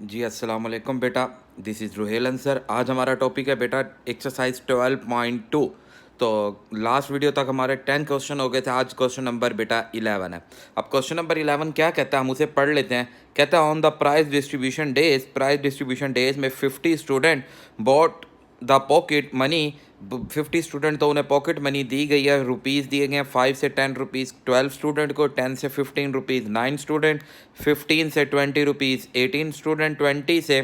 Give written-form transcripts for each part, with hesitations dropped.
जी अस्सलाम वालेकुम बेटा। This is Ruhel Ansar. आज हमारा टॉपिक है बेटा एक्सरसाइज 12.2। तो लास्ट वीडियो तक हमारे 10 क्वेश्चन हो गए थे। आज क्वेश्चन नंबर बेटा 11 है। अब क्वेश्चन नंबर 11 क्या कहता है हम उसे पढ़ लेते हैं। कहता है on the prize distribution days में 50 student bought the pocket money. 50 student तो उन्हें पॉकेट मनी दी गई है, रुपीज़ दिए गए हैं 5 से 10 रुपीज़ 12 स्टूडेंट को, 10 से 15 रुपीज़ 9 स्टूडेंट, 15 से 20 रुपीज़ 18 स्टूडेंट, 20 से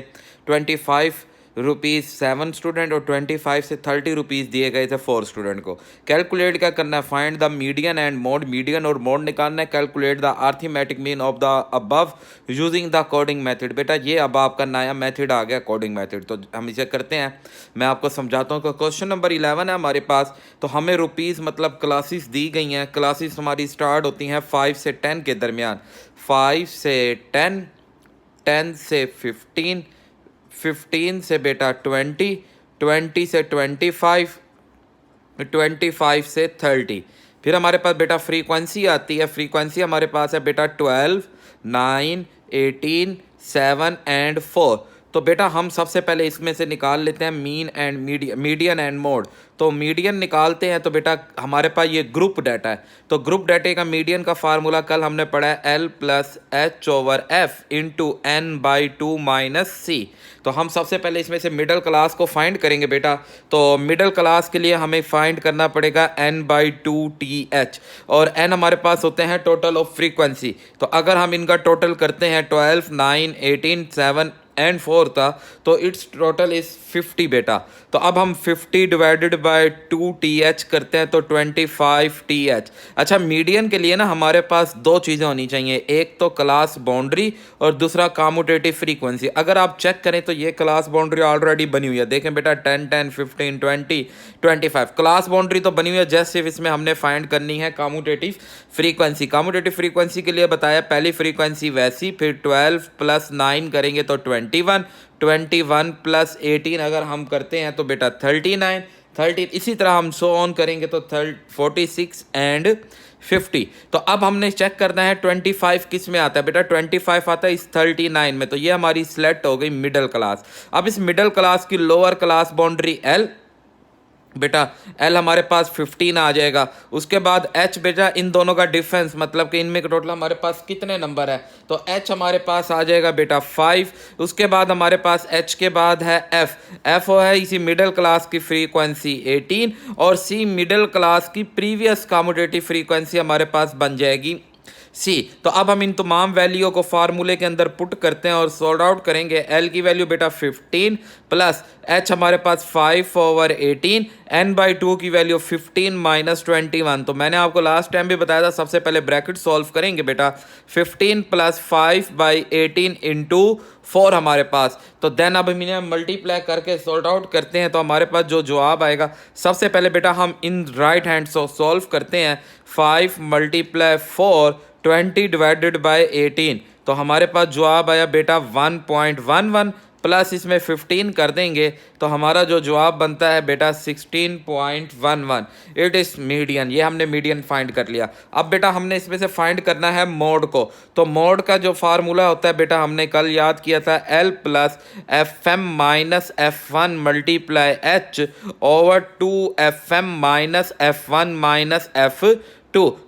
25 रुपीज़ 7 स्टूडेंट और 25 से 30 रुपीज़ दिए गए थे 4 स्टूडेंट को। कैलकुलेट क्या करना है, find the median and mode. Median और मोड निकालना है। Calculate the arithmetic mean of the above using the coding method. बेटा ये अब आपका नया मेथड आ गया कोडिंग मेथड, तो हम इसे करते हैं। मैं आपको समझाता हूँ कि क्वेश्चन नंबर 11 है हमारे पास। तो हमें रुपीज़ मतलब क्लासेस दी गई हैं। क्लासेस हमारी स्टार्ट होती हैं 5 से 10 के दरमियान। 5 से 10, 10 से 15, 15 से बेटा 20, 20 से 25, 25 से 30। फिर हमारे पास बेटा फ्रीक्वेंसी आती है। फ्रीक्वेंसी हमारे पास है बेटा 12, 9, 18, 7 एंड 4। तो बेटा हम सबसे पहले इसमें से निकाल लेते हैं मीडियन एंड मोड। तो मीडियन निकालते हैं तो बेटा हमारे पास ये ग्रुप डाटा है। तो ग्रुप डाटे का मीडियन का फार्मूला कल हमने पढ़ा है L+H/F into N/2 minus C। तो हम सबसे पहले इसमें से मिडिल क्लास को फाइंड करेंगे बेटा। तो मिडिल क्लास के लिए हमें फाइंड करना पड़ेगा N/2TH, और N हमारे पास होते हैं टोटल ऑफ फ्रीक्वेंसी। तो अगर हम इनका टोटल करते हैं 12, 9, 18, 7 एंड 4 था, तो इट्स टोटल इज 50 बेटा। तो अब हम 50 डिवाइडेड बाय 2TH करते हैं तो 25TH। अच्छा, मीडियन के लिए ना हमारे पास दो चीज़ें होनी चाहिए, एक तो क्लास बाउंड्री और दूसरा कम्यूटेटिव फ्रीक्वेंसी। अगर आप चेक करें तो ये क्लास बाउंड्री ऑलरेडी बनी हुई है। देखें बेटा 10, 10, 15, 20, 25 क्लास बाउंड्री तो बनी हुई है। जस्ट सिर्फ इसमें हमने फाइंड करनी है कम्यूटेटिव फ्रीक्वेंसी। कम्यूटेटिव फ्रीक्वेंसी के लिए बताया पहली फ्रीक्वेंसी वैसी, फिर 12 + 9 करेंगे तो 21, 21 + 18 अगर हम करते हैं तो बेटा 39, 30 इसी तरह हम सो ऑन करेंगे तो 46 एंड 50। तो अब हमने चेक करना है 25 किस में आता है बेटा। 25 आता है इस 39 में। तो ये हमारी सिलेक्ट हो गई मिडिल क्लास। अब इस मिडिल क्लास की लोअर क्लास बाउंड्री L बेटा, L हमारे पास 15 आ जाएगा। उसके बाद H बेटा इन दोनों का डिफरेंस, मतलब कि इनमें टोटल हमारे पास कितने नंबर है, तो H हमारे पास आ जाएगा बेटा 5। उसके बाद हमारे पास H के बाद है F है इसी मिडिल क्लास की फ्रीक्वेंसी 18, और C मिडिल क्लास की प्रीवियस कम्यूटेटिव फ्रीक्वेंसी हमारे पास बन जाएगी C। तो अब हम इन तमाम वैल्यू को फार्मूले के अंदर पुट करते हैं और सॉल्व आउट करेंगे। L की वैल्यू बेटा 15 प्लस H हमारे पास 5/18, N/2 की वैल्यू 15 माइनस 21। तो मैंने आपको लास्ट टाइम भी बताया था, सबसे पहले ब्रैकेट सॉल्व करेंगे बेटा। 15 + 5/18 इंटू 4 हमारे पास। तो देन अब हम इन्हें मल्टीप्लाई करके सॉल्व आउट करते हैं तो हमारे पास जो जवाब आएगा, सबसे पहले बेटा हम इन राइट हैंड से सॉल्व करते हैं। 5 × 4 20 डिवाइडेड बाय 18। तो हमारे पास जवाब आया बेटा 1.11 प्लस इसमें 15 कर देंगे तो हमारा जो जवाब बनता है बेटा 16.11। It is median. ये हमने मीडियन फाइंड कर लिया। अब बेटा हमने इसमें से फाइंड करना है मोड को। तो मोड का जो फार्मूला होता है बेटा हमने कल याद किया था, L+FM - F1 × H/2FM - F1 - F2।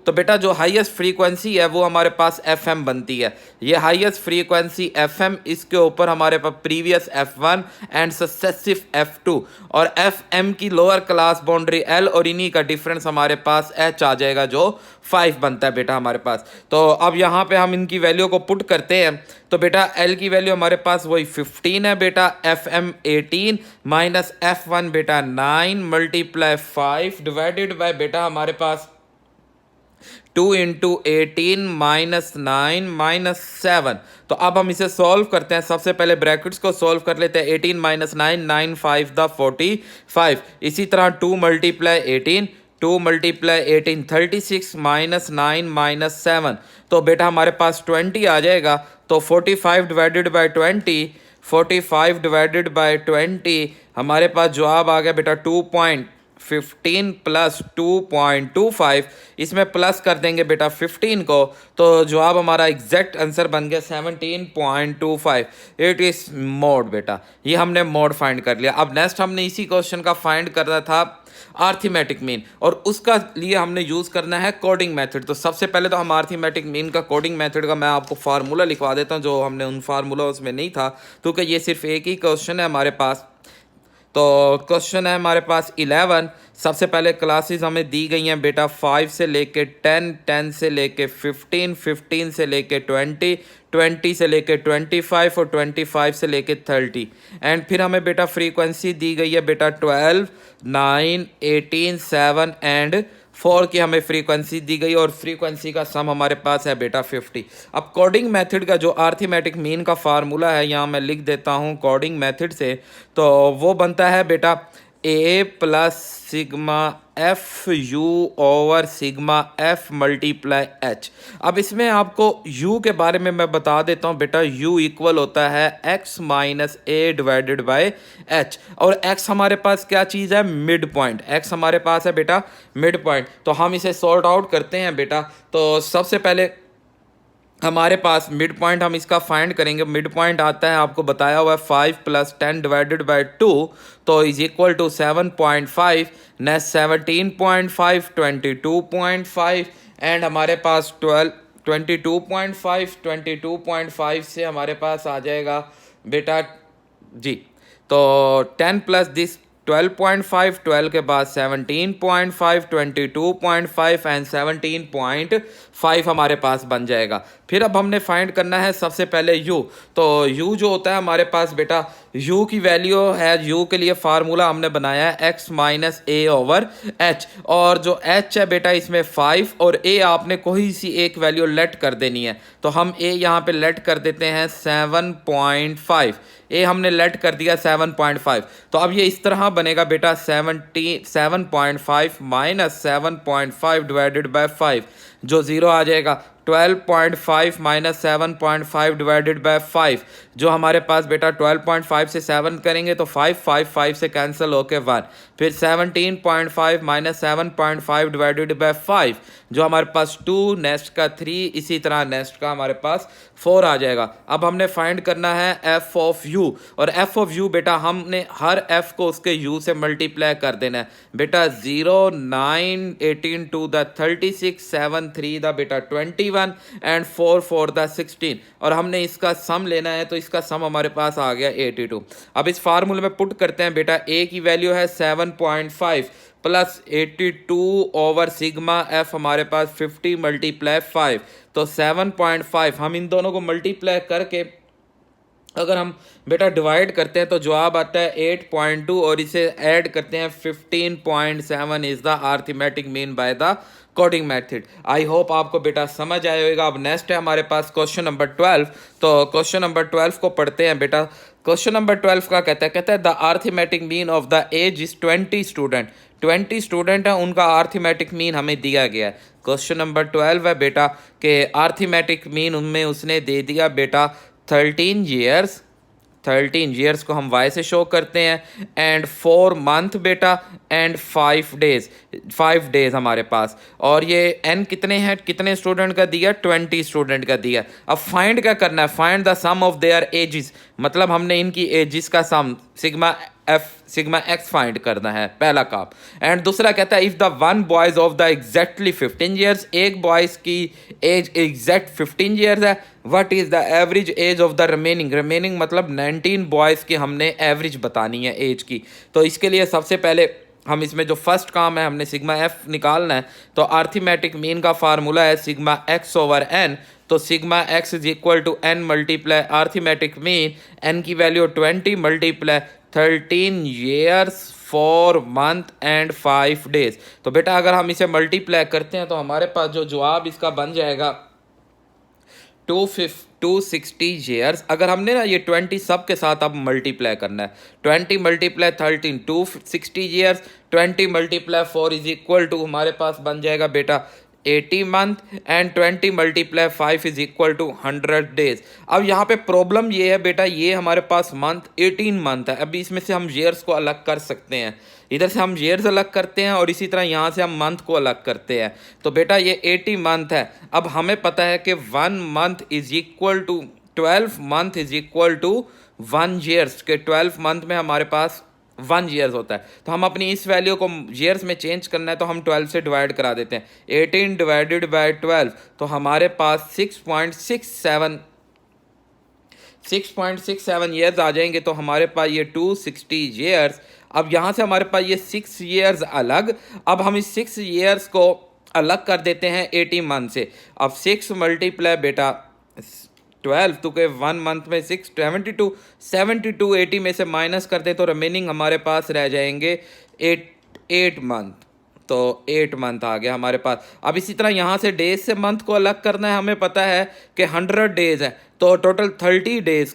तो बेटा जो हाईएस्ट फ्रीक्वेंसी है वो हमारे पास FM बनती है। ये हाईएस्ट फ्रीक्वेंसी FM, इसके ऊपर हमारे पास previous F1 and successive F2, और FM की लोअर क्लास बाउंड्री L, और इन्हीं का डिफरेंस हमारे पास H आ जाएगा जो 5 बनता है बेटा हमारे पास। तो अब यहाँ पे हम इनकी वैल्यू को पुट करते हैं तो बेटा L की वैल्यू हमारे पास वही 15 है बेटा, FM 18 माइनस F1 बेटा 9 × 5 डिवाइडेड बाय बेटा हमारे पास 2 × 18 - 9 - 7। तो अब हम इसे सॉल्व करते हैं। सबसे पहले ब्रैकेट्स को सॉल्व कर लेते हैं। 18 - 9 9 5 द 45। इसी तरह 2 × 18 2 × 18 36 - 9 - 7। तो बेटा हमारे पास 20 आ जाएगा। तो 45 डिवाइडेड बाय 20 हमारे पास जवाब आ गया बेटा 2.5 15 प्लस 2.25, इसमें प्लस कर देंगे बेटा 15 को, तो जवाब हमारा एग्जैक्ट आंसर बन गया 17.25। इट इज़ मोड बेटा, ये हमने मोड फाइंड कर लिया। अब नेक्स्ट हमने इसी क्वेश्चन का फाइंड करना था आर्थमेटिक मीन, और उसका लिए हमने यूज़ करना है कोडिंग मेथड। तो सबसे पहले तो हम आर्थमेटिक मीन का कोडिंग मेथड का मैं आपको फार्मूला लिखवा देता हूँ, जो हमने उन फार्मूला उसमें नहीं था, क्योंकि ये सिर्फ एक ही क्वेश्चन है हमारे पास। तो क्वेश्चन है हमारे पास 11। सबसे पहले क्लासेस हमें दी गई हैं बेटा 5 से लेके 10, 10 से लेके 15, 15 से लेके 20, 20 से लेके 25 और 25 से लेके 30। एंड फिर हमें बेटा फ्रीक्वेंसी दी गई है बेटा 12, 9, 18, 7 एंड 4 की हमें फ्रीक्वेंसी दी गई, और फ्रीक्वेंसी का सम हमारे पास है बेटा 50। अब कोडिंग मेथड का जो आर्थमेटिक मीन का फार्मूला है, यहाँ मैं लिख देता हूँ कोडिंग मेथड से, तो वो बनता है बेटा A plus sigma F U over sigma F multiply H. अब इसमें आपको यू के बारे में मैं बता देता हूँ बेटा, यू इक्वल होता है x minus A divided by H, और एक्स हमारे पास क्या चीज़ है, मिड पॉइंट। एक्स हमारे पास है बेटा मिड पॉइंट, तो हम इसे सॉर्ट आउट करते हैं बेटा। तो सबसे पहले हमारे पास मिड पॉइंट हम इसका फाइंड करेंगे। मिड पॉइंट आता है, आपको बताया हुआ है 5 प्लस 10 डिवाइडेड बाई 2, तो is equal to 7.5, next 17.5, 22.5 and हमारे पास 12, 22.5, 22.5 से हमारे पास आ जाएगा बेटा जी, तो 10 प्लस दिस 12.5, 12 के बाद 17.5, 22.5 एंड 17.5 हमारे पास बन जाएगा। फिर अब हमने फाइंड करना है सबसे पहले u। तो u जो होता है हमारे पास बेटा, u की वैल्यू है, u के लिए फार्मूला हमने बनाया है x माइनस ए ओवर h, और जो h है बेटा इसमें 5 और a आपने कोई सी एक वैल्यू लेट कर देनी है। तो हम a यहाँ पे लेट कर देते हैं 7.5, ए हमने लेट कर दिया 7.5। तो अब ये इस तरह बनेगा बेटा 7.5 माइनस 7.5 डिवाइडेड बाय 5, जो 0 आ जाएगा। 12.5 माइनस 7.5 डिवाइडेड बाय 5, जो हमारे पास बेटा 12.5 से 7 करेंगे तो 5 से कैंसिल होके 1। फिर 17.5 माइनस 7.5 डिवाइडेड बाय 5, जो हमारे पास 2, नेक्स्ट का 3, इसी तरह नेक्स्ट का हमारे पास 4 आ जाएगा। अब हमने फाइंड करना है एफ ऑफ यू, और एफ ऑफ यू बेटा हमने हर एफ को उसके यू से मल्टीप्लाई कर देना है बेटा। 0, 9, 18 टू द 36, 7, 3 द बेटा 21 एंड 4, 4 द 16, और हमने इसका सम लेना है, तो इसका सम हमारे पास आ गया 82। अब इस फार्मूले में पुट करते हैं बेटा, ए की वैल्यू है 7.5 प्लस 82 ओवर सिग्मा एफ हमारे पास 50 मल्टीप्लाई 5, तो 7.5 हम इन दोनों को मल्टीप्लाई करके अगर हम बेटा डिवाइड करते हैं तो जवाब आता है 8.2, और इसे ऐड करते हैं 15.7 is the arithmetic mean by the coding method. I hope आपको बेटा समझ आया होगा। अब नेक्स्ट है हमारे पास क्वेश्चन नंबर 12। तो क्वेश्चन नंबर 12 को पढ़ते हैं बेटा। क्वेश्चन नंबर 12 का कहता है the arithmetic mean of the age is 20 student. 20 student है, उनका आर्थमेटिक मीन हमें दिया गया है। क्वेश्चन नंबर 12 है बेटा कि आर्थमेटिक मीन उनमें उसने दे दिया बेटा 13 ईयर्स। 13 ईयर्स को हम वाई से शो करते हैं, एंड 4 मंथ बेटा एंड 5 डेज, 5 डेज हमारे पास। और ये एन कितने हैं, कितने स्टूडेंट का दिया, 20 स्टूडेंट का दिया। अब फाइंड क्या करना है, find the sum of their ages, मतलब हमने इनकी एजेस का सम सिग्मा एक्स फाइंड करना है, पहला काम। एंड दूसरा कहता है if the one boys of the exactly 15 years, एक बॉयज की एज एग्जैक्ट 15 ईयर्स है, what is the average age of the remaining मतलब 19 बॉयज की हमने एवरेज बतानी है एज की। तो इसके लिए सबसे पहले हम इसमें जो फर्स्ट काम है, हमने सिग्मा एफ निकालना है। तो आर्थमेटिक मीन का फार्मूला है सिग्मा एक्स ओवर एन, तो sigma X is equal to N multiply arithmetic mean, N की value 20 multiply 13 years 4 month and 5 days. तो बेटा अगर हम इसे मल्टीप्लाई करते हैं तो हमारे पास जो जवाब इसका बन जाएगा 260 ईयर्स। अगर हमने ना ये 20 सब के साथ अब मल्टीप्लाई करना है, 20 multiply 13 260 years, 20 multiply 4 is equal to हमारे पास बन जाएगा बेटा 80 month and 20 multiply 5 is equal to 100 days. अब यहाँ पे प्रॉब्लम ये है बेटा, ये हमारे पास मंथ 18 मंथ है। अभी इसमें से हम ईयर्स को अलग कर सकते हैं, इधर से हम ईयर्स अलग करते हैं और इसी तरह यहाँ से हम मंथ को अलग करते हैं। तो बेटा ये 80 मंथ है। अब हमें पता है कि 1 month is equal to 12 month is equal to 1 years, के 12 मंथ में हमारे पास 1 ईयर्स होता है। तो हम अपनी इस वैल्यू को ईयर्स में चेंज करना है तो हम 12 से डिवाइड करा देते हैं। 18 डिवाइडेड बाय 12 तो हमारे पास 6.67 ईयर्स आ जाएंगे। तो हमारे पास ये 260 ईयर्स। अब यहाँ से हमारे पास ये 6 ईयर्स अलग। अब हम इस 6 ईयर्स को अलग कर देते हैं 80 मंथ से। अब 6 मल्टीप्लाई बेटा 12 तो के 1 मंथ में 6 72 80 में से माइनस करते तो रिमेनिंग हमारे पास रह जाएंगे 8 मंथ। तो 8 मंथ आ गया हमारे पास। अब इसी तरह यहाँ से डेज से मंथ को अलग करना है। हमें पता है कि 100 डेज है तो टोटल 30 डेज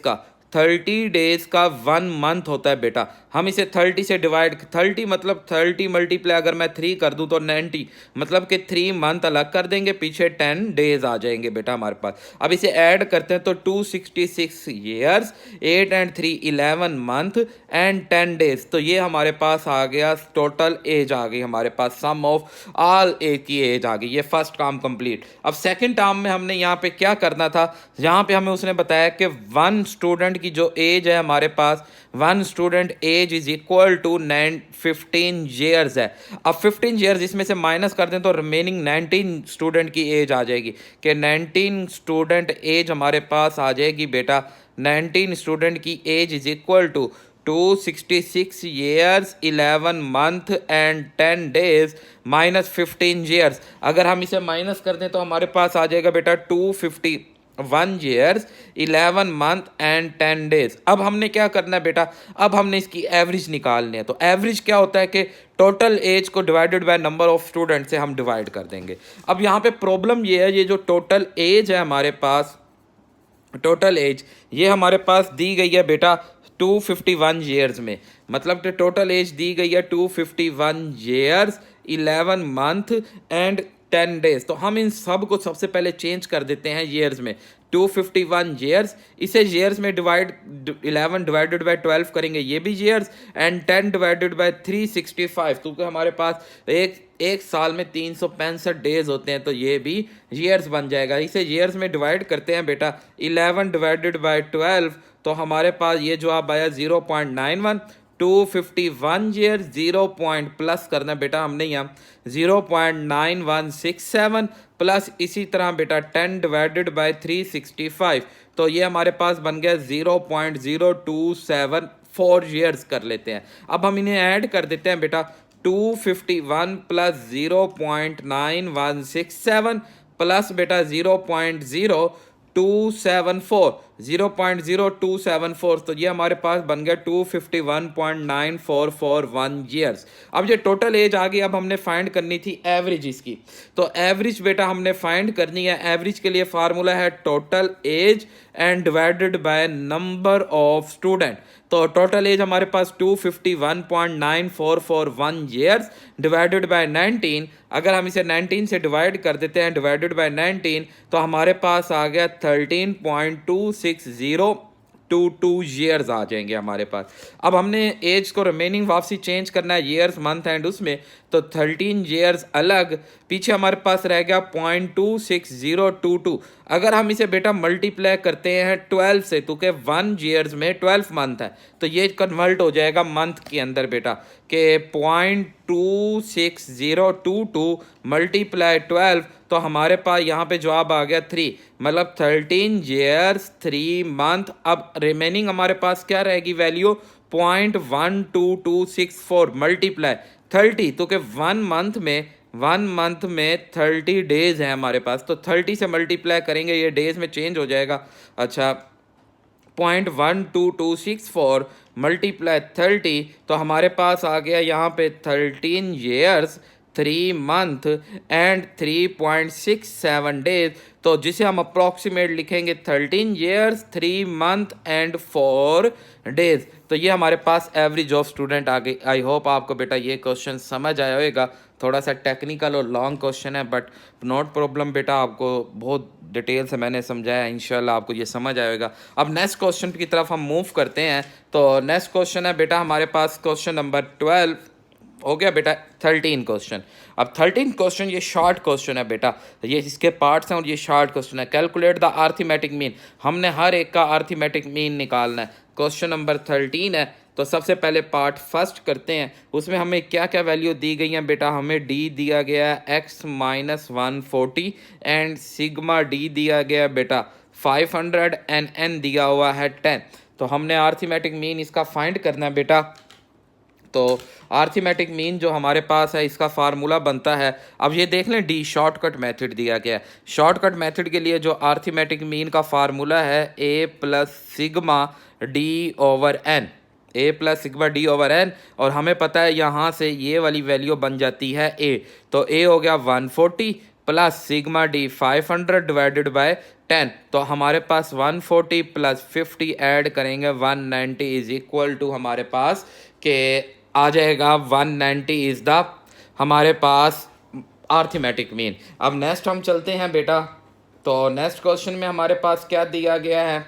का 1 मंथ होता है बेटा। हम इसे 30 से डिवाइड, 30 मतलब 30 मल्टीप्लाई अगर मैं 3 कर दूं तो 90, मतलब कि 3 मंथ अलग कर देंगे, पीछे 10 डेज आ जाएंगे बेटा हमारे पास। अब इसे ऐड करते हैं तो 266 years 8 and 3 11 month and 10 days. तो ये हमारे पास आ गया टोटल एज आ गई हमारे पास, सम ऑफ ऑल एज की एज आ गई। ये फर्स्ट टर्म कंप्लीट। अब सेकंड टर्म में हमने यहाँ पे क्या करना था, यहाँ पे हमें उसने बताया कि 1 स्टूडेंट की जो एज है हमारे पास, 1 student age is equal to 15 years है। अब 15 ईयर्स इसमें से माइनस कर दें तो रिमेनिंग 19 स्टूडेंट की एज आ जाएगी, कि 19 स्टूडेंट एज हमारे पास आ जाएगी बेटा। 19 स्टूडेंट की age is equal to 266 years 11 month and 10 days minus 15 years. अगर हम इसे माइनस कर दें तो हमारे पास आ जाएगा बेटा 251 ईयर्स 11 मंथ एंड 10 डेज। अब हमने क्या करना है बेटा, अब हमने इसकी एवरेज निकालनी है। तो एवरेज क्या होता है कि टोटल एज को divided by number of student से हम डिवाइड कर देंगे। अब यहाँ पे प्रॉब्लम ये है, ये जो टोटल एज है हमारे पास, टोटल एज ये हमारे पास दी गई है बेटा 251 ईयर्स में, मतलब कि टोटल एज दी गई है 251 ईयर्स 11 मंथ एंड 10 डेज। तो हम इन सब को सबसे पहले चेंज कर देते हैं ईयर्स में। 251 ईयर्स, इसे ईयर्स में डिवाइड 11 डिवाइडेड बाय 12 करेंगे, ये भी ईयर्स, एंड 10 डिवाइडेड बाय 365, क्योंकि हमारे पास एक साल में 365 डेज होते हैं तो ये भी ईयर्स बन जाएगा। इसे ईयर्स में डिवाइड करते हैं बेटा 11 डिवाइडेड बाय 12 तो हमारे पास ये जवाब आया 0.91। 251 ईयर 0 पॉइंट प्लस करना बेटा हमने यहाँ 0.9167 प्लस इसी तरह बेटा 10 डिवाइडेड बाय 365 तो ये हमारे पास बन गया 0.0274 ईयर्स कर लेते हैं। अब हम इन्हें ऐड कर देते हैं बेटा 251 प्लस 0.9167 प्लस बेटा 0.0274 तो ये हमारे पास बन गया 251.9441 ईयर्स। अब ये टोटल एज आ गई। अब हमने फाइंड करनी थी एवरेज इसकी। तो एवरेज बेटा हमने फाइंड करनी है। एवरेज के लिए फार्मूला है total age and divided by number of student. तो टोटल एज हमारे पास 251.9441 ईयर्स डिवाइडेड बाय 19। अगर हम इसे 19 से डिवाइड कर देते हैं डिवाइडेड बाय 19 तो हमारे पास आ गया 13.26022 ईयर्स आ जाएंगे हमारे पास। अब हमने एज को रिमेनिंग वापसी चेंज करना है ईयर्स मंथ एंड उसमें, तो 13 ईयर्स अलग, पीछे हमारे पास रह गया 0.26022। अगर हम इसे बेटा मल्टीप्लाई करते हैं 12 से तो के 1 ईयर्स में 12 मंथ है तो ये कन्वर्ट हो जाएगा मंथ के अंदर बेटा के 0.26022 मल्टीप्लाई 12 तो हमारे पास यहाँ पे जवाब आ गया 3, मतलब 13 ईयर्स 3 मंथ। अब रिमेनिंग हमारे पास क्या रहेगी वैल्यू 0.12264 मल्टीप्लाई 30 तो के 1 मंथ में 30 डेज है हमारे पास। तो 30 से मल्टीप्लाई करेंगे ये डेज में चेंज हो जाएगा। अच्छा 0.12264 मल्टीप्लाई 30 तो हमारे पास आ गया यहाँ पे 13 ईयर्स 3 मंथ एंड 3.67 डेज, तो जिसे हम अप्रॉक्सीमेट लिखेंगे 13 ईयर्स 3 मंथ एंड 4 डेज। तो ये हमारे पास एवरेज ऑफ स्टूडेंट आ गई। आई होप आपको बेटा ये क्वेश्चन समझ आया होगा। थोड़ा सा टेक्निकल और लॉन्ग क्वेश्चन है, बट नॉट प्रॉब्लम बेटा, आपको बहुत डिटेल से मैंने समझाया, इंशाल्लाह आपको ये समझ आएगा। अब नेक्स्ट क्वेश्चन की तरफ हम मूव करते हैं। तो नेक्स्ट क्वेश्चन है बेटा हमारे पास क्वेश्चन नंबर 12 हो गया बेटा 13 क्वेश्चन। अब 13 क्वेश्चन ये शॉर्ट क्वेश्चन है बेटा, ये इसके पार्ट्स हैं और ये शॉर्ट क्वेश्चन है। कैलकुलेट द अरिथमेटिक मीन, हमने हर एक का अरिथमेटिक मीन निकालना है। क्वेश्चन नंबर 13 है, तो सबसे पहले पार्ट फर्स्ट करते हैं। उसमें हमें क्या क्या वैल्यू दी गई हैं बेटा, हमें डी दिया गया है x minus 140 and sigma D दिया गया है बेटा 500 एंड n दिया हुआ है 10। तो हमने अरिथमेटिक मीन इसका फाइंड करना है बेटा। तो अरिथमेटिक मीन जो हमारे पास है इसका फार्मूला बनता है, अब ये देख लें डी शॉर्टकट मेथड दिया गया है। शॉर्टकट मेथड के लिए जो अरिथमेटिक मीन का फार्मूला है a plus sigma D over N, a plus sigma D over N, और हमें पता है यहाँ से ये वाली वैल्यू बन जाती है a। तो a हो गया 140 plus sigma D 500 divided by 10। तो हमारे पास 140 प्लस 50 ऐड करेंगे 190 इज इक्वल टू हमारे पास के आ जाएगा 190 इज़ द हमारे पास अरिथमेटिक मीन। अब नेक्स्ट हम चलते हैं बेटा। तो नेक्स्ट क्वेश्चन में हमारे पास क्या दिया गया है,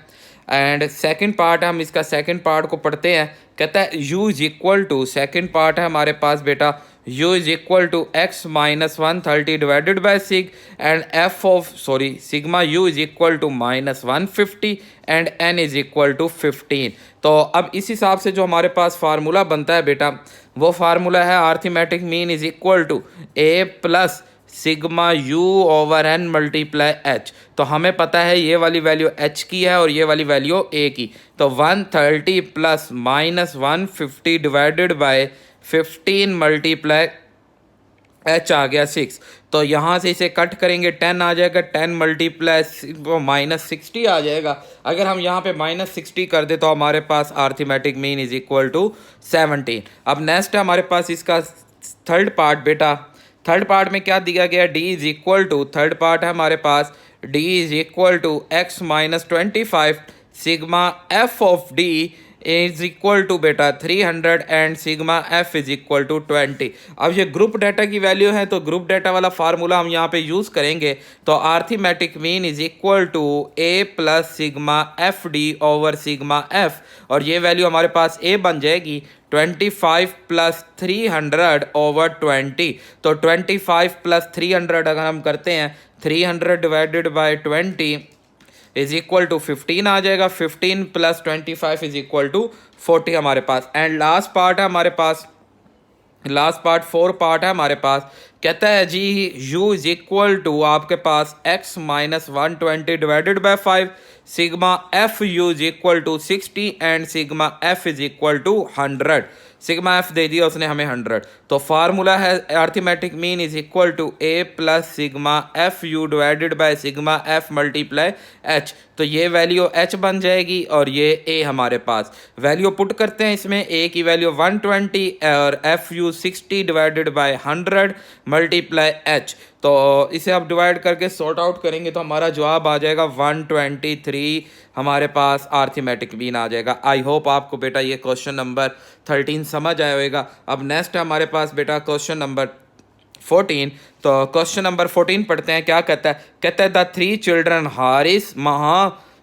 एंड सेकंड पार्ट है, हम इसका सेकंड पार्ट को पढ़ते हैं। कहता है u is equal to, second part है हमारे पास बेटा, u is equal to x minus 130 divided by सिग and f of sigma u is equal to minus 150 and n is equal to 15। तो अब इस हिसाब से जो हमारे पास फार्मूला बनता है बेटा, वो फार्मूला है arithmetic mean is equal to a plus sigma u over n multiply h। तो हमें पता है ये वाली वैल्यू h की है और ये वाली वैल्यू a की। तो 130 plus minus 150 divided by 15 multiply h आ गया 6। तो यहाँ से इसे कट करेंगे 10 आ जाएगा, 10 मल्टीप्लाई वो माइनस 60 आ जाएगा। अगर हम यहाँ पे माइनस 60 कर दे तो हमारे पास arithmetic mean is equal to 17। अब नेक्स्ट है हमारे पास इसका थर्ड पार्ट बेटा। थर्ड पार्ट में क्या दिया गया, d is equal to, third part है हमारे पास d is equal to x minus 25 sigma f of d is equal to बेटा 300 and sigma f is equal to 20। अब ये ग्रुप डाटा की वैल्यू है, तो ग्रुप डाटा वाला फार्मूला हम यहाँ पे यूज़ करेंगे। तो arithmetic mean is equal to a plus sigma F D over sigma f, और ये वैल्यू हमारे पास a बन जाएगी 25 प्लस 300 ओवर 20। तो 25 प्लस 300 अगर हम करते हैं, 300 divided by 20 is equal to 15 आ जाएगा। 15 प्लस 25 इज इक्वल टू 40 हमारे पास। एंड लास्ट पार्ट है हमारे पास, लास्ट पार्ट 4 पार्ट है हमारे पास। कहता है जी u इज इक्वल टू आपके पास x minus 120 divided by 5 sigma f u is equal to 60 and sigma f is equal to 100। Sigma f दे दिया उसने हमें 100। तो फार्मूला है arithmetic mean is equal to a plus sigma F U divided by sigma f multiply h। तो ये value h बन जाएगी और ये a हमारे पास। वैल्यू पुट करते हैं इसमें, a की वैल्यू 120 और F you 60 divided by 100 multiply h। तो इसे आप डिवाइड करके सॉर्ट आउट करेंगे तो हमारा जवाब आ जाएगा 123 हमारे पास अरिथमेटिक मीन आ जाएगा। आई होप आपको बेटा ये क्वेश्चन नंबर 13 समझ आया होगा। अब नेक्स्ट है हमारे पास बेटा क्वेश्चन नंबर 14। तो क्वेश्चन नंबर 14 पढ़ते हैं। क्या कहता है, कहता है the 3 children Haris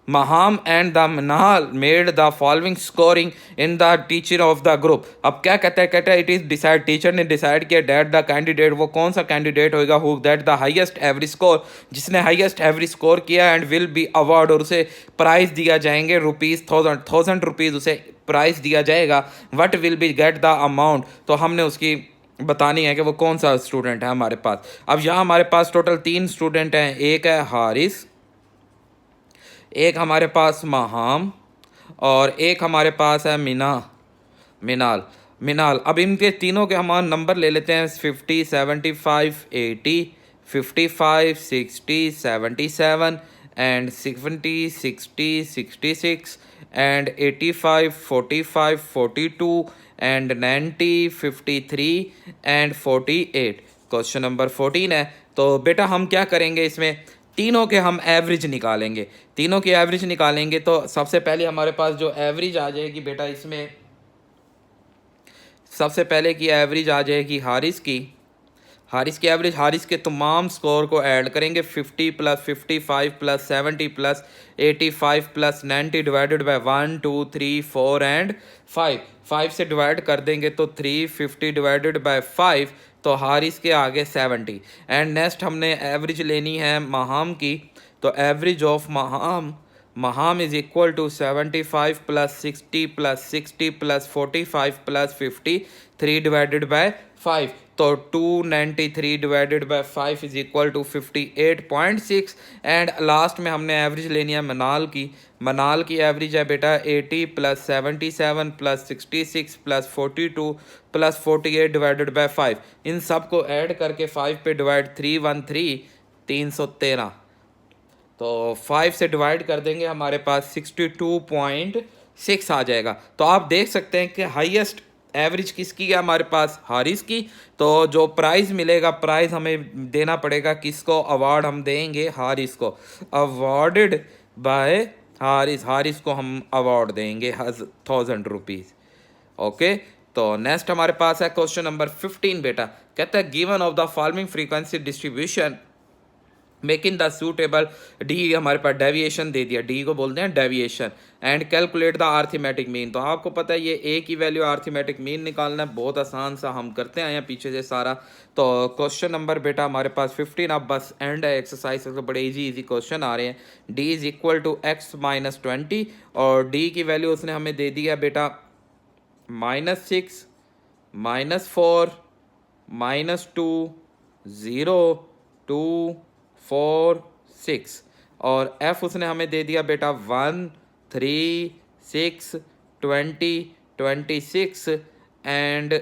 Maham and the Minal made the following scoring in the teacher of the group। अब क्या कहता है इट इज डिसाइड, टीचर ने डिसाइड किया दैट द कैंडिडेट, वो कौन सा कैंडिडेट होगा, who that the highest average score, जिसने हाईएस्ट एवरेज स्कोर किया, एंड विल बी अवार्ड, और उसे प्राइज दिया जाएंगे ₹1000 रुपीज़ उसे प्राइज दिया जाएगा। What will be get the amount, तो हमने उसकी बतानी है कि वो कौन सा स्टूडेंट है हमारे पास। अब यहाँ हमारे पास टोटल 3 स्टूडेंट हैं, एक है हारिस, एक हमारे पास महाम और एक हमारे पास है मिनाल। अब इनके तीनों के हम नंबर ले लेते हैं 50 75 80 55 60 77 and 70 60 66 and 85 45 42 and 90 53 and 48। Question number 14 है। तो बेटा हम क्या करेंगे, इसमें तीनों के हम एवरेज निकालेंगे। तीनों की एवरेज निकालेंगे तो सबसे पहले हमारे पास जो एवरेज आ जाएगी बेटा, इसमें सबसे पहले की एवरेज आ जाएगी हारिस की एवरेज। हारिस के तमाम स्कोर को ऐड करेंगे, 50 plus 55 plus 70 plus 85 plus 90 divided by 1 2 3 4 and 5। 5 से डिवाइड कर देंगे तो 350 डिवाइडेड बाय 5, तो हारिस के आगे 70। एंड नेक्स्ट हमने एवरेज लेनी है महाम की। तो average of Maham is equal to 75 plus 60 plus 60 plus 45 plus 50, 3 divided by 5। तो 293 divided by 5 is equal to 58.6। And last में हमने एवरेज लेनी है मनाल की एवरेज है बेटा 80 plus 77 plus 66 plus 42 plus 48 divided by 5। इन सब को ऐड करके 5 पे डिवाइड 313 313, तो 5 से डिवाइड कर देंगे हमारे पास 62.6 आ जाएगा। तो आप देख सकते हैं कि हाईएस्ट एवरेज किसकी है हमारे पास, हारिस की। तो जो प्राइज़ मिलेगा, प्राइज़ हमें देना पड़ेगा किसको, अवार्ड हम देंगे हारिस को, अवार्डेड बाय हारिस को हम अवार्ड देंगे 1000 रुपीज़। ओके, तो नेक्स्ट हमारे पास है क्वेश्चन नंबर 15 बेटा। कहता है given of the following frequency distribution making the suitable, D हमारे पास डेविएशन दे दिया, डी को बोलते हैं deviation, and calculate the arithmetic mean. तो आपको पता है ये ए की वैल्यू आर्थमेटिक मीन निकालना है, बहुत आसान सा हम करते आए हैं पीछे से सारा। तो क्वेश्चन नंबर बेटा हमारे पास 15, अब बस एंड है एक्सरसाइज, तो बड़े इजी क्वेश्चन आ रहे हैं। D is equal to X minus 20, और डी की वैल्यू उसने हमें दे दी है बेटा -6 -4 -2 0 2 4 6, और एफ उसने हमें दे दिया बेटा 1 3 6 20 26 एंड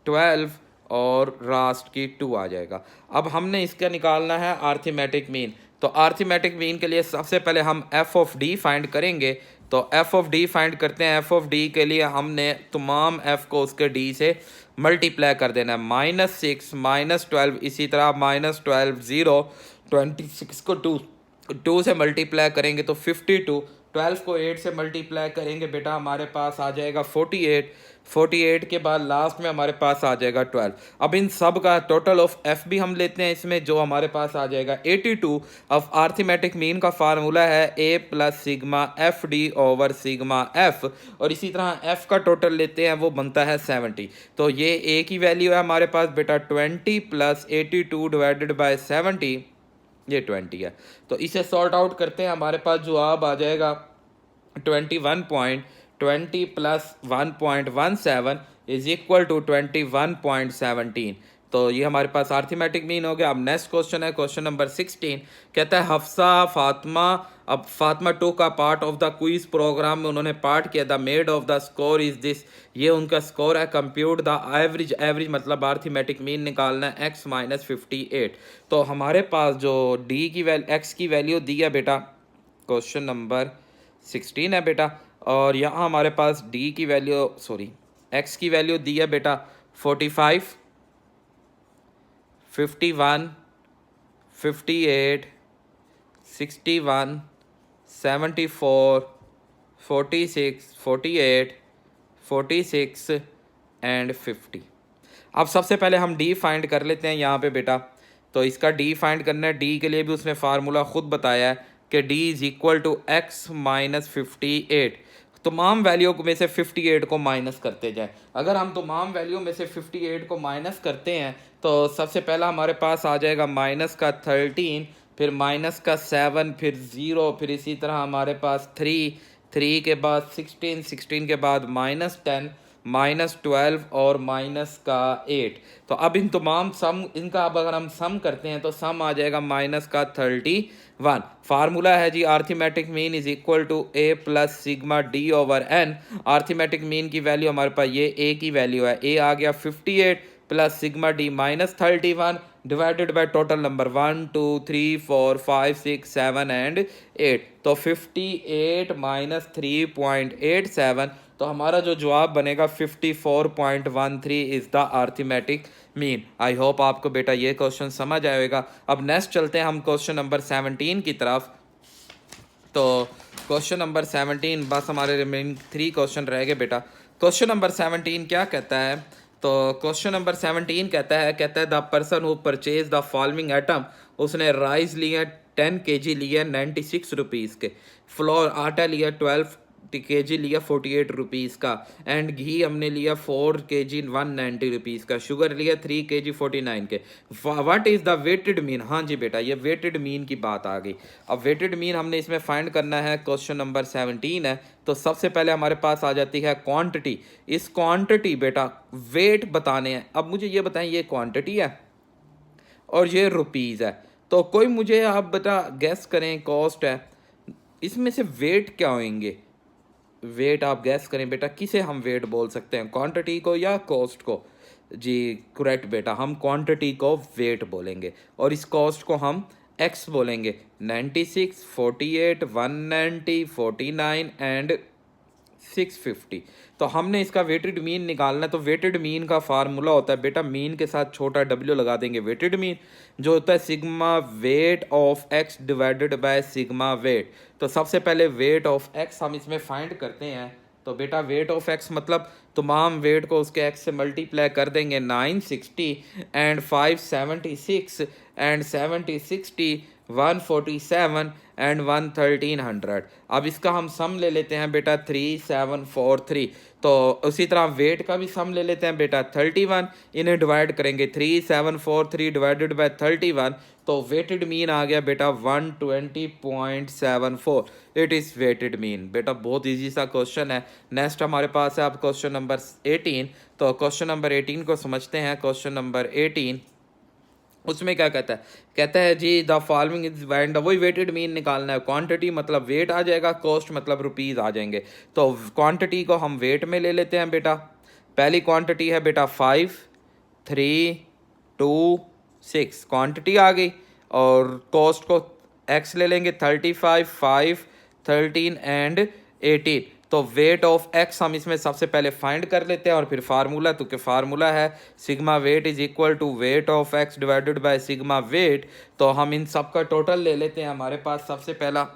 12, और लास्ट की 2 आ जाएगा। अब हमने इसका निकालना है आर्थमेटिक मीन। तो आर्थमेटिक मीन के लिए सबसे पहले हम एफ ऑफ डी फाइंड करेंगे। तो एफ ऑफ डी फाइंड करते हैं। एफ ऑफ डी के लिए हमने तमाम एफ को उसके डी से मल्टीप्लाई कर देना है, -6 -12, इसी तरह -12 0, 26 को 2 से मल्टीप्लाई करेंगे तो 52, 12 को 8 से मल्टीप्लाई करेंगे बेटा हमारे पास आ जाएगा 48, 48 के बाद लास्ट में हमारे पास आ जाएगा 12। अब इन सब का टोटल ऑफ एफ भी हम लेते हैं इसमें, जो हमारे पास आ जाएगा 82। अब आर्थमेटिक मीन का फार्मूला है A plus sigma F D over sigma F, और इसी तरह एफ का टोटल लेते हैं, वो बनता है 70। तो ये ए की वैल्यू है हमारे पास बेटा 20 प्लस 82 डिवाइडेड बाय 70, ये 20 है। तो इसे सॉर्ट आउट करते हैं, हमारे पास जवाब आ जाएगा 21.20 प्लस 1.17 इज इक्वल टू 21.17। तो ये हमारे पास आर्थमेटिक मीन हो गया। अब नेक्स्ट क्वेश्चन है क्वेश्चन नंबर 16। कहता है हफ्सा फातिमा, अब फातिमा 2 का part of the quiz programme में उन्होंने पार्ट किया, द मेड of the score is this, ये उनका स्कोर है। कंप्यूट द एवरेज, एवरेज मतलब आर्थमेटिक मीन निकालना है x माइनस 58। तो हमारे पास जो डी की वैल्यू x की वैल्यू दी है बेटा, क्वेश्चन नंबर 16 है बेटा, और यहाँ हमारे पास डी की वैल्यू x की वैल्यू दी है बेटा 45 51 58 61 74 46 48 46 एंड 50। अब सबसे पहले हम डी फाइंड कर लेते हैं यहाँ पे बेटा। तो इसका डी फाइंड करना है, डी के लिए भी उसने फार्मूला खुद बताया है कि D is equal to X minus 58। तमाम वैल्यू में से 58 को माइनस करते जाए। अगर हम तमाम वैल्यू में से 58 को माइनस करते हैं तो सबसे पहला हमारे पास आ जाएगा माइनस का 13, फिर माइनस का 7, फिर 0, फिर इसी तरह हमारे पास 3, 3 के बाद 16, 16 के बाद -10, -12 और माइनस का 8। तो अब इन तमाम सम, इनका अब अगर हम सम करते हैं तो सम आ जाएगा माइनस का 31। फार्मूला है जी arithmetic mean is equal to A plus sigma D over N. Arithmetic mean की वैल्यू हमारे पास ये ए की वैल्यू है, ए आ गया 58 plus sigma D -31 divided by total number 1 2 3 4 5 6 7 and 8। तो 58 माइनस 3.87, तो हमारा जो जवाब बनेगा 54.13 is the arithmetic mean. I hope आपको बेटा ये क्वेश्चन समझ आएगा। अब नेक्स्ट चलते हैं हम क्वेश्चन नंबर 17 की तरफ। तो क्वेश्चन नंबर 17, बस हमारे रिमेनिंग 3 क्वेश्चन रह गए बेटा। क्वेश्चन नंबर 17 क्या कहता है? तो क्वेश्चन नंबर 17 कहता है the person who purchase the following item, उसने राइस लिए 10 kg लिए 96 रुपीज़ के, फ्लोर आटा लिया 12 kg लिया 48 रुपीज़ का, एंड घी हमने लिया 4 kg 190 रुपीज़ का, शुगर लिया 3 kg 49 के। What is the weighted mean? हाँ जी बेटा, ये वेटेड मीन की बात आ गई। अब वेटेड मीन हमने इसमें फाइंड करना है। क्वेश्चन नंबर 17 है, तो सबसे पहले हमारे पास आ जाती है क्वांटिटी। इस क्वांटिटी बेटा वेट बताने हैं। अब मुझे ये बताएं, ये क्वांटिटी है और ये रुपीज़ है, तो कोई मुझे आप बेटा गैस करें, कॉस्ट है, इसमें से वेट क्या होंगे? वेट आप गैस करें बेटा, किसे हम वेट बोल सकते हैं, क्वांटिटी को या कॉस्ट को? जी करेक्ट बेटा, हम क्वांटिटी को वेट बोलेंगे और इस कॉस्ट को हम एक्स बोलेंगे। 96 48 190 49 एंड 650। तो हमने इसका वेटेड मीन निकालना है। तो वेटेड मीन का फार्मूला होता है बेटा, मीन के साथ छोटा w लगा देंगे, वेटेड मीन जो होता है sigma weight of x divided by sigma weight. तो सबसे पहले वेट ऑफ x हम इसमें फाइंड करते हैं। तो बेटा वेट ऑफ x मतलब तमाम वेट को उसके x से मल्टीप्लाई कर देंगे। 960 एंड 576 एंड 7060 147 एंड 1300। अब इसका हम सम ले लेते हैं बेटा 3743। तो उसी तरह वेट का भी सम ले लेते हैं बेटा 31। इन्हें डिवाइड करेंगे 3743 डिवाइडेड बाय 31, तो वेटेड मीन आ गया बेटा 120.74। It is weighted mean. बेटा बहुत इजी सा क्वेश्चन है। नेक्स्ट हमारे पास है अब क्वेश्चन नंबर 18। तो क्वेश्चन नंबर 18 को समझते हैं। क्वेश्चन नंबर 18 उसमें क्या कहता है? कहता है जी द फॉलोइंग इज वैंड, वही वेटेड मीन निकालना है। क्वांटिटी मतलब वेट आ जाएगा, कॉस्ट मतलब रुपीज़ आ जाएंगे। तो क्वांटिटी को हम वेट में ले लेते हैं बेटा। पहली क्वांटिटी है बेटा 5 3 2 6, क्वांटिटी आ गई। और कॉस्ट को एक्स ले लेंगे 35 5 13 एंड 18। तो वेट ऑफ एक्स हम इसमें सबसे पहले फाइंड कर लेते हैं और फिर फार्मूला, तो क्या फार्मूला है sigma weight is equal to weight of X divided by sigma weight. तो हम इन सब का टोटल ले लेते हैं। हमारे पास सबसे पहला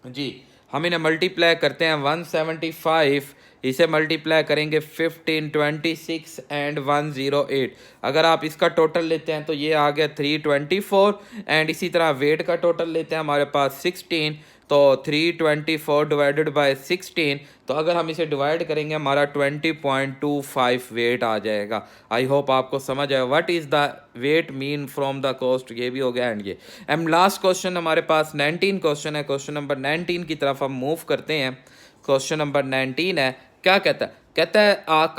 जी हम इन्हें मल्टीप्लाई करते हैं 175, इसे मल्टीप्लाई करेंगे 15 26 एंड 108। अगर आप इसका टोटल लेते हैं तो ये आ गया 324 एंड इसी तरह वेट का टोटल लेते हैं हमारे पास 16, तो 324 डिवाइडेड बाय 16। तो अगर हम इसे डिवाइड करेंगे हमारा 20.25 वेट आ जाएगा। आई होप आपको समझ आए what is the weight mean from the cost. ये भी हो गया एंड ये एंड लास्ट क्वेश्चन हमारे पास 19 क्वेश्चन है। क्वेश्चन नंबर 19 की तरफ हम मूव करते हैं। क्वेश्चन नंबर 19 है, क्या कहता है? कहता है एक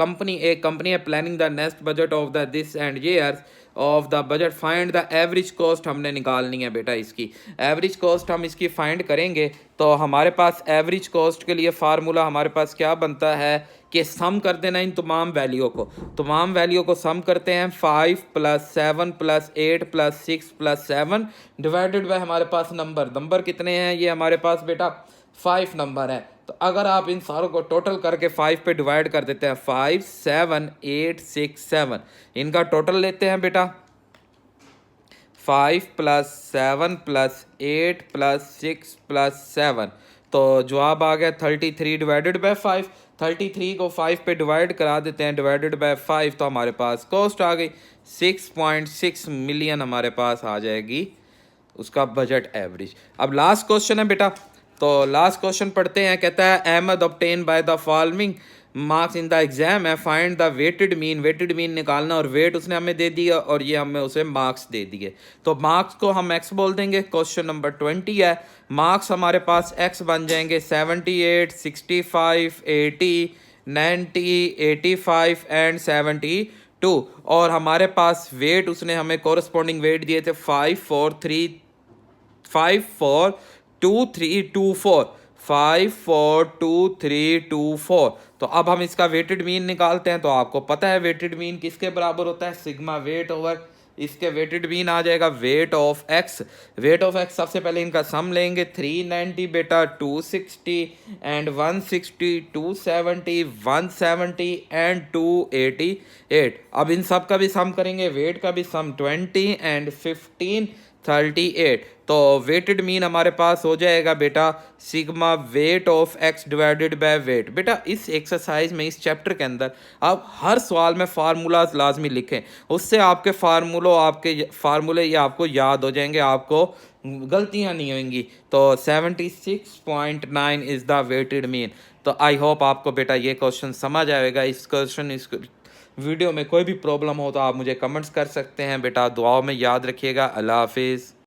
कंपनी है planning the next budget of the this and years of the budget, find the average cost हमने निकालनी है बेटा। इसकी एवरेज कॉस्ट हम इसकी फाइंड करेंगे। तो हमारे पास एवरेज कॉस्ट के लिए फार्मूला हमारे पास क्या बनता है कि सम कर देना इन तमाम वैल्यू को सम करते हैं। 5 + 7 + 8 + 6 + 7 डिवाइडेड बाय हमारे पास नंबर कितने हैं? ये हमारे पास बेटा 5 नंबर है। तो अगर आप इन सारों को टोटल करके 5 पे डिवाइड कर देते हैं, 5 7 8 6 7, इनका टोटल लेते हैं बेटा 5 + 7 + 8 + 6 + 7, तो जवाब आ गया 33 डिवाइडेड बाय 5। 33 को 5 पे डिवाइड करा देते हैं डिवाइडेड बाय 5, तो हमारे पास कॉस्ट आ गई 6.6 मिलियन हमारे पास आ जाएगी उसका बजट एवरेज। अब लास्ट क्वेश्चन है बेटा, तो लास्ट क्वेश्चन पढ़ते हैं। कहता है Ahmed obtain by the following marks in the exam है, फाइंड द वेटेड मीन निकालना, और वेट उसने हमें दे दिया और ये हमें उसे मार्क्स दे दिए। तो मार्क्स को हम एक्स बोल देंगे। क्वेश्चन नंबर 20 है, मार्क्स हमारे पास एक्स बन जाएंगे 78 65 80 90 85 एंड 72, और हमारे पास वेट उसने हमें कोरस्पॉन्डिंग वेट दिए थे 5 4 2 3 2 4 5 4 2 3 2 4। तो अब हम इसका वेटेड मीन निकालते हैं। तो आपको पता है वेटेड मीन किसके बराबर होता है? सिग्मा वेट ओवर इसके वेटेड मीन आ जाएगा wait of x. Wait of x सबसे पहले इनका सम लेंगे 390 बेटा 260 एंड 160 270 170 एंड 288। अब इन सब का भी सम करेंगे, वेट का भी सम 20 एंड 15 38। तो वेटेड मीन हमारे पास हो जाएगा बेटा sigma weight of X divided by weight. बेटा इस एक्सरसाइज में, इस चैप्टर के अंदर आप हर सवाल में फार्मूलाज लाजमी लिखें, उससे आपके फार्मूले ये आपको याद हो जाएंगे, आपको गलतियां नहीं होंगी। तो 76.9 इज़ द वेटेड मीन। तो आई होप आपको बेटा ये क्वेश्चन समझ आएगा। इस वीडियो में कोई भी प्रॉब्लम हो तो आप मुझे कमेंट्स कर सकते हैं बेटा। दुआओं में याद रखिएगा। अल्लाह हाफिज़।